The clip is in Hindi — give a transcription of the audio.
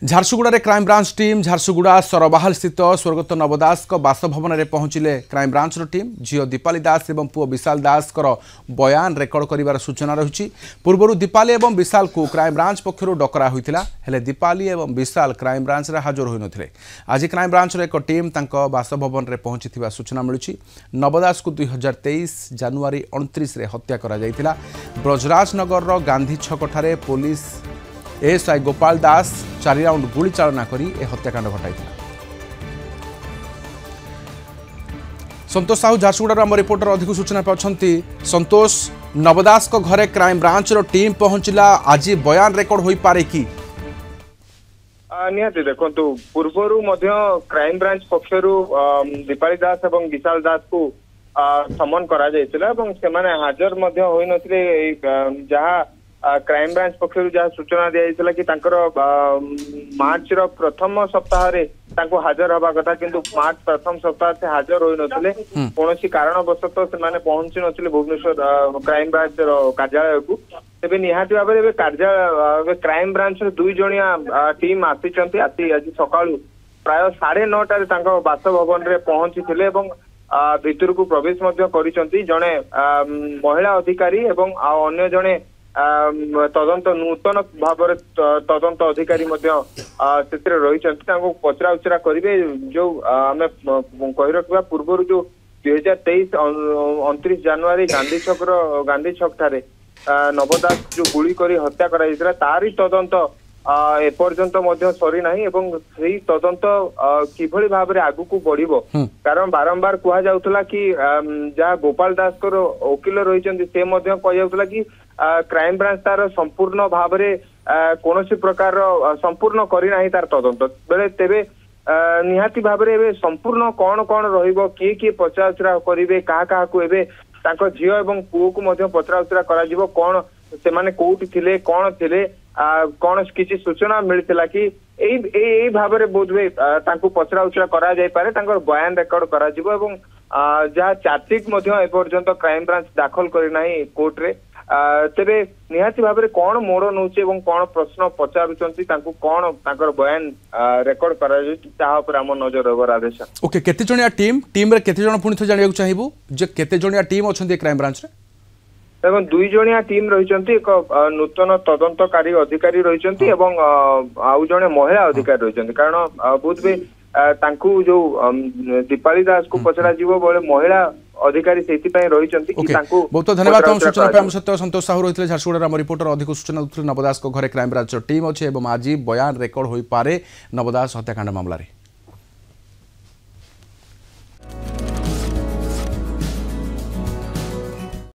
Jharsuguda crime branch team Jharsuguda Sarbahal स्थित स्वर्गत नव दास बासभवन में पहुंचले क्राइम ब्रांच टीम झील दीपाली दास और पुओ विशाल दास बयान रेकर्ड कर सूचना रही। पूर्व दीपाली और विशाल को क्राइम ब्रांच पक्षर डकरा होता है दीपाली और विशाल क्राइम ब्रांच रे हाजर होई नथिले। आज क्राइम ब्रांच एक टीम बासभवन में पहुंची सूचना मिली। नवदास को 2023 जनवरी 29 रे हत्या करा जायतिला। ब्रजराजनगर गांधी छक ठारे police ASI Gopal Das 4 round गुली चालना करी हत्याकांड घटाई। संतोष साहू झारसुगुड़ा आम रिपोर्टर अधिक सूचना पाती। संतोष, नवदास को घरे क्राइम ब्रांच रो टीम पहुंचला, आज बयान रेकर्ड होई पारे कि निहाती देखो पूर्वर क्राइम ब्रांच पक्षर दीपाली दास और विशाल दास को समन करा जायतिला एवं सेमाने हाजर होई नथिले। जहाँ क्राइम ब्रांच पक्षर जहाँ सूचना दिया कि मार्च रो प्रथम सप्ताह रे तांको हाजर हवा कथा किंतु मार्च प्रथम सप्ताह से हाजर होई नथिले। कोनोसी कारणवशतः से माने पहुंची नथिले भुवनेश्वर क्राइम ब्रांच रो कार्यालय को। तेबे निहाती भाबरे बे कार्यालय क्राइम ब्रांच रो 2 जणिया टीम आसीचंती। आज सकाळु प्राय 9:30 रे तांको बासभवन रे पहुंची थिले एवं भितर को प्रवेश मध्य करिसंती। जणे महिला अधिकारी एवं अन्य जणे तदंत नूतन भाव तदंत अधिकारी रही पचरा उचरा करेंगे। जो आम कही रखा पूर्व जो 2023 29 जनवरी गांधी छक ठारे नवदास जो गुली करी हत्या करा तारी तदंत एपर्यंत सरी ना एवं सही तदंत किभली भाव में आगु को बढ़िबो। कारण बारंबार कहा जाउथला कि जहाँ गोपाल दास को वकिल रही से कह कि क्राइम ब्रांच तार संपूर्ण भाव में कौन प्रकार संपूर्ण करना तार तदंत बेले तेबे निहाती भाव में संपूर्ण कौन कौन रहिबो किए किए पचराउचरा करेंगे क्या झील और पुओ को पचराउचरा करा कौन से माने कोउटी थिले कौन थिले कौन किसी सूचना मिलता कि यही भाव में बोधवे पचरा उचरा करा जाय पारे बयान रेकर्ड करा जिवो एवं जहाँ चार्जसीट एपर्यंत क्राइम ब्रांच दाखल करना कोर्ट रे। तेरे निहाती भाव में कौन मोड़ नौचे कौन प्रश्न पचारुचंती कौन बयान रेकर्ड करा आम नजर रह राधेश। ओके, केते जणिया टीम रे केते जण पुणी जानिया चाहिबू जे केते जणिया टीम अछंती क्राइम ब्रांच रे? देखो 2 जणिया टीम रही। एक नूतन तदंतकारी अधिकारी रही आउ जड़े महिला अधिकारी रही। कारण बोधवे जो दीपाली दास को पचरा जीवो बोले महिला अधिकारी से रही। बहुत धन्यवाद सूचना पे सत्य संतोष साहू रही झारसुगुड़ा आम रिपोर्टर अधिक सूचना दूसरे। नवदास को घरे क्राइम ब्रांच टीम अच्छे आज बयान रेकर्ड हो पारे नवदास हत्याकांड मामला रे।